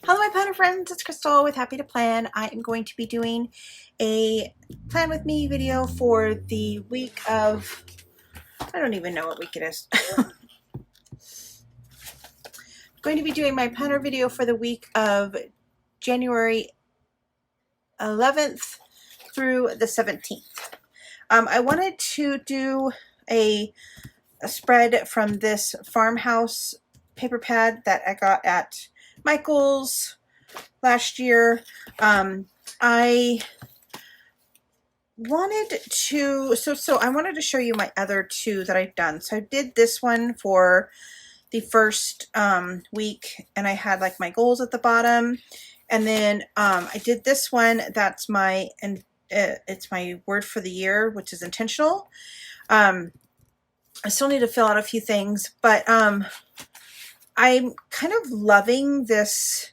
Hello my planner friends, it's Crystal with Happy to Plan. I am going to be doing a plan with me video for the week of, I don't even know what week it is. Going to be doing my planner video for the week of January 11th through the 17th. I wanted to do a spread from this farmhouse paper pad that I got at Michael's last year. I wanted to I wanted to show you my other two that I've done. So I did this one for the first week, and I had like my goals at the bottom, and then I did this one that's my it's my word for the year, which is intentional. I still need to fill out a few things, but I'm kind of loving this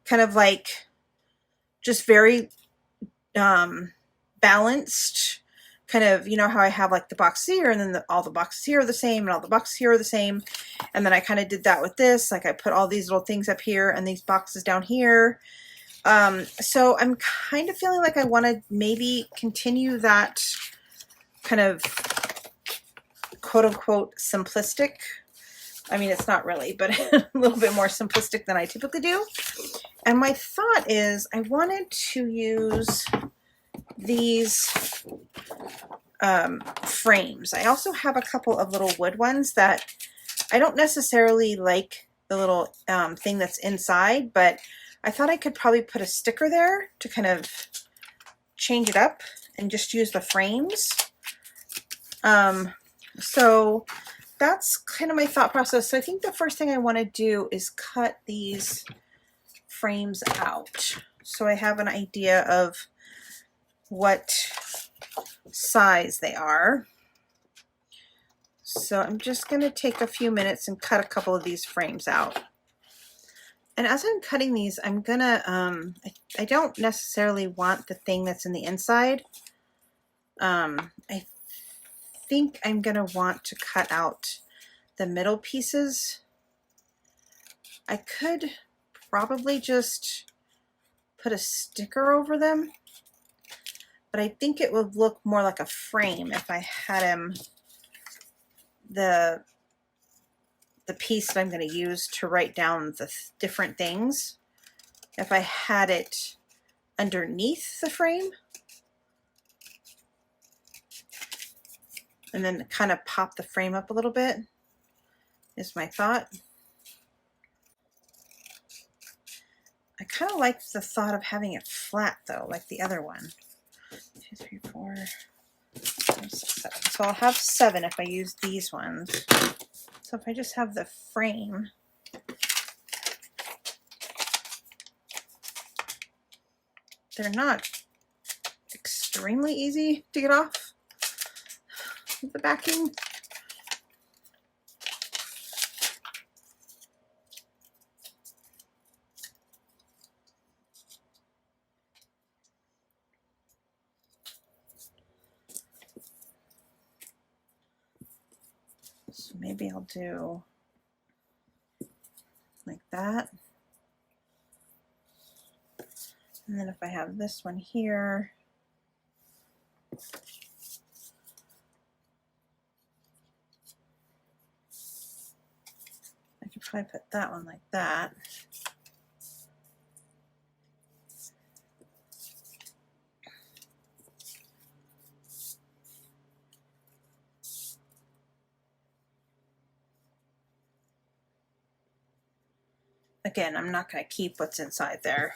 kind of like just very balanced kind of, you know how I have like the box here, and then all the boxes here are the same, and all the boxes here are the same. And then I kind of did that with this, like I put all these little things up here and these boxes down here. So I'm kind of feeling like I want to maybe continue that kind of quote-unquote simplistic. I mean, it's not really, but a little bit more simplistic than I typically do. And my thought is I wanted to use these frames. I also have a couple of little wood ones that I don't necessarily like the little thing that's inside, but I thought I could probably put a sticker there to kind of change it up and just use the frames. So that's kind of my thought process. So I think the first thing I want to do is cut these frames out, so I have an idea of what size they are. So I'm just going to take a few minutes and cut a couple of these frames out. And as I'm cutting these, I'm gonna I don't necessarily want the thing that's in the inside. I think I'm gonna want to cut out the middle pieces. I could probably just put a sticker over them, but I think it would look more like a frame if I had him the piece that I'm going to use to write down the different things, if I had it underneath the frame, and then kind of pop the frame up a little bit, is my thought. I kind of like the thought of having it flat though, like the other one. 2, 3, 4, 5, 6, 7. So I'll have 7 if I use these ones. So if I just have the frame, they're not extremely easy to get off with the backing. So maybe I'll do like that. And then if I have this one here, I could probably put that one like that. Again, I'm not going to keep what's inside there.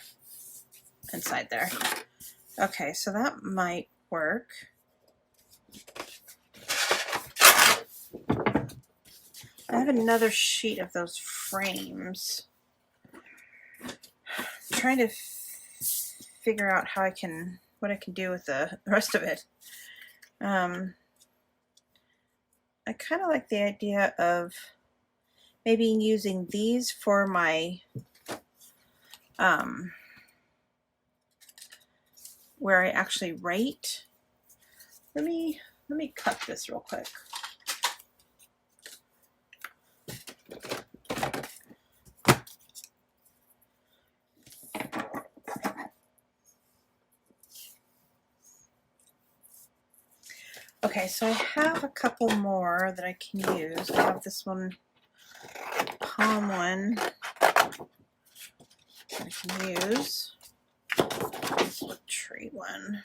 Okay, so that might work. I have another sheet of those frames. I'm trying to figure out how what I can do with the rest of it. I kind of like the idea of maybe using these for my where I actually write. Let me cut this real quick. Okay, so I have a couple more that I can use. I have this one, palm one that I can use. This is a tree one.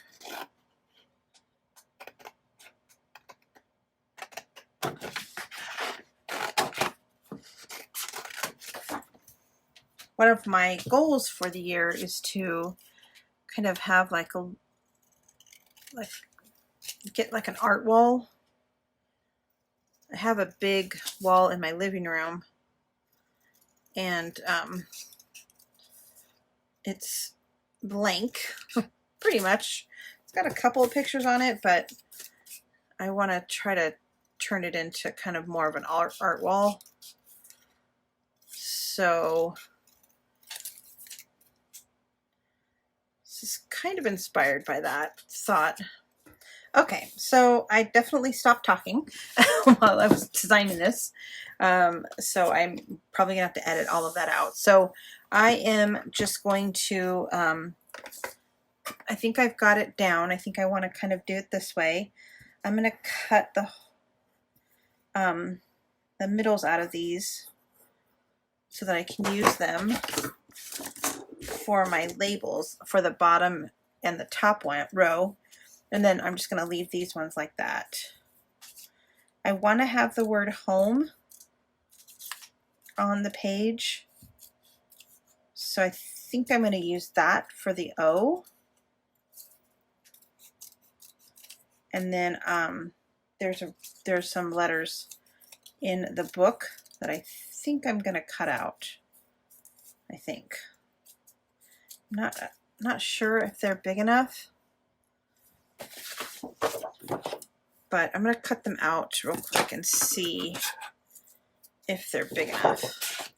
One of my goals for the year is to kind of have get like an art wall. I have a big wall in my living room, and it's blank pretty much. It's got a couple of pictures on it, but I want to try to turn it into kind of more of an art wall. So this is kind of inspired by that thought. Okay, so I definitely stopped talking while I was designing this. So I'm probably gonna have to edit all of that out. So I am just going to, I think I've got it down. I think I want to kind of do it this way. I'm gonna cut the middles out of these so that I can use them for my labels for the bottom and the top one row. And then I'm just going to leave these ones like that. I want to have the word home on the page. So I think I'm going to use that for the O. And then there's some letters in the book that I think I'm going to cut out. I think. I'm not sure if they're big enough. But I'm going to cut them out real quick and see if they're big enough.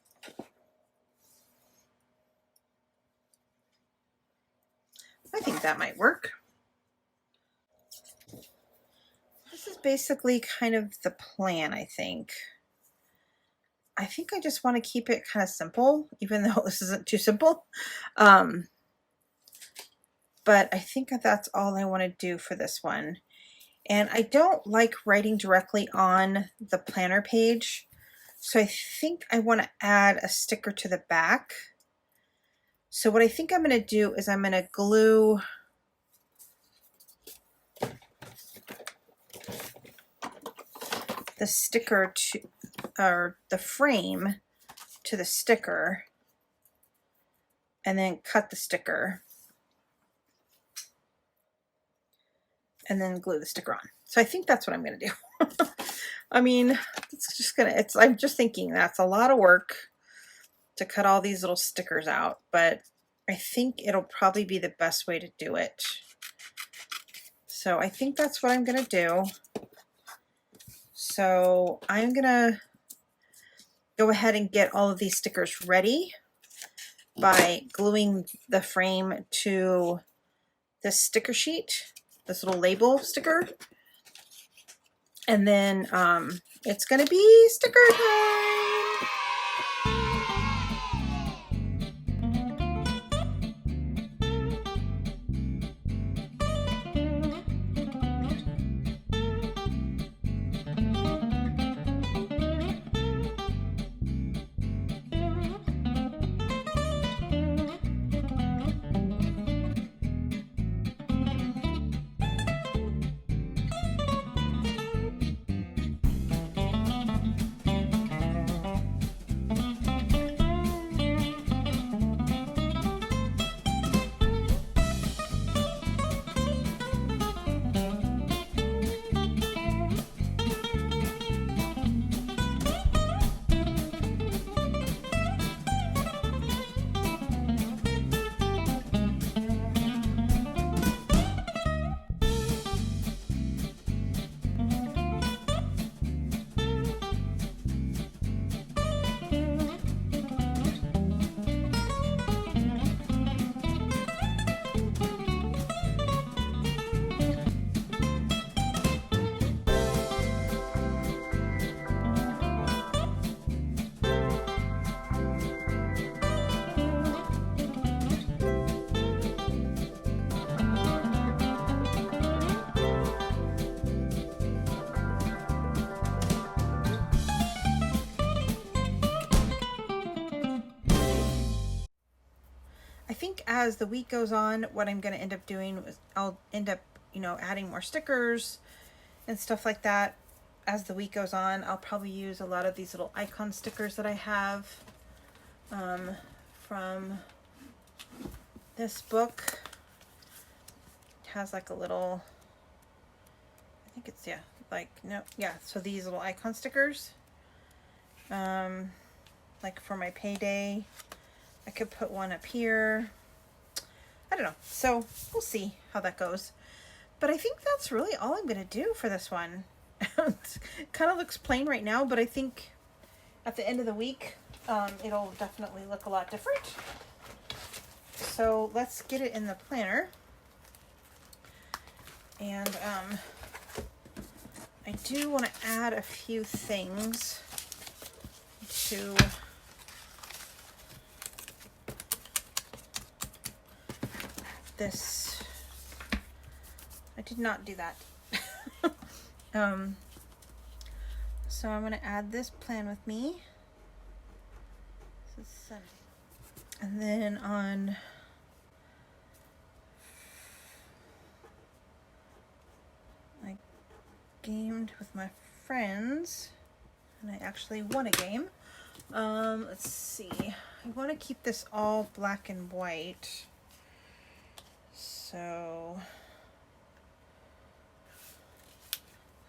I think that might work. This is basically kind of the plan, I think. I think I just want to keep it kind of simple, even though this isn't too simple. But I think that's all I want to do for this one. And I don't like writing directly on the planner page. So I think I want to add a sticker to the back. So what I think I'm going to do is I'm going to glue the sticker to, or the frame to the sticker, and then cut the sticker, and then glue the sticker on. So I think that's what I'm going to do. I mean, I'm just thinking that's a lot of work to cut all these little stickers out, but I think it'll probably be the best way to do it. So I think that's what I'm going to do. So I'm going to go ahead and get all of these stickers ready by gluing the frame to this sticker sheet, this little label sticker. And then it's going to be sticker time. I think as the week goes on, what I'm going to end up doing is I'll end up, you know, adding more stickers and stuff like that. As the week goes on, I'll probably use a lot of these little icon stickers that I have from this book. It has like a little, I think it's, yeah, like, no, yeah, so these little icon stickers, like for my payday. I could put one up here. I don't know. So we'll see how that goes. But I think that's really all I'm going to do for this one. It kind of looks plain right now, but I think at the end of the week, it'll definitely look a lot different. So let's get it in the planner. And I do want to add a few things to this. I did not do that. So I'm going to add this Plan With Me. This is Sunday. And then on I gamed with my friends and I actually won a game. Let's see. I want to keep this all black and white. So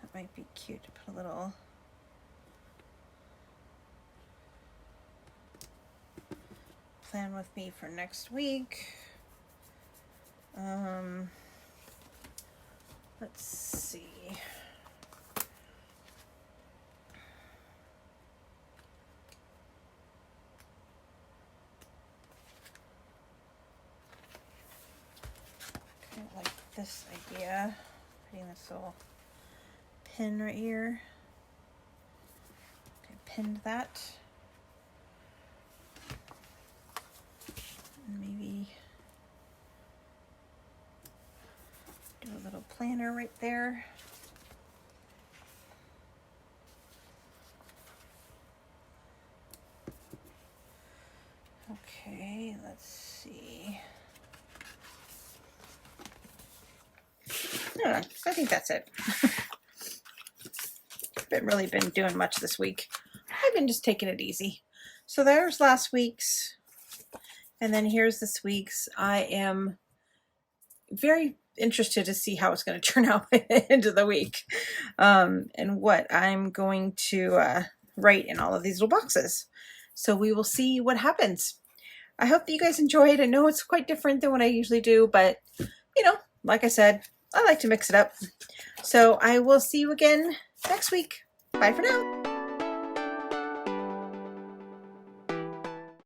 that might be cute to put a little Plan With Me for next week. Let's see. Kind of like this idea, putting this little pin right here. Okay, pinned that. And maybe do a little planner right there. Okay, let's see. I don't know, I think that's it. Haven't really been doing much this week. I've been just taking it easy. So there's last week's, and then here's this week's. I am very interested to see how it's going to turn out by the end of the week, and what I'm going to write in all of these little boxes. So we will see what happens. I hope that you guys enjoyed. I know it's quite different than what I usually do, but you know, like I said, I like to mix it up. So I will see you again next week. Bye for now.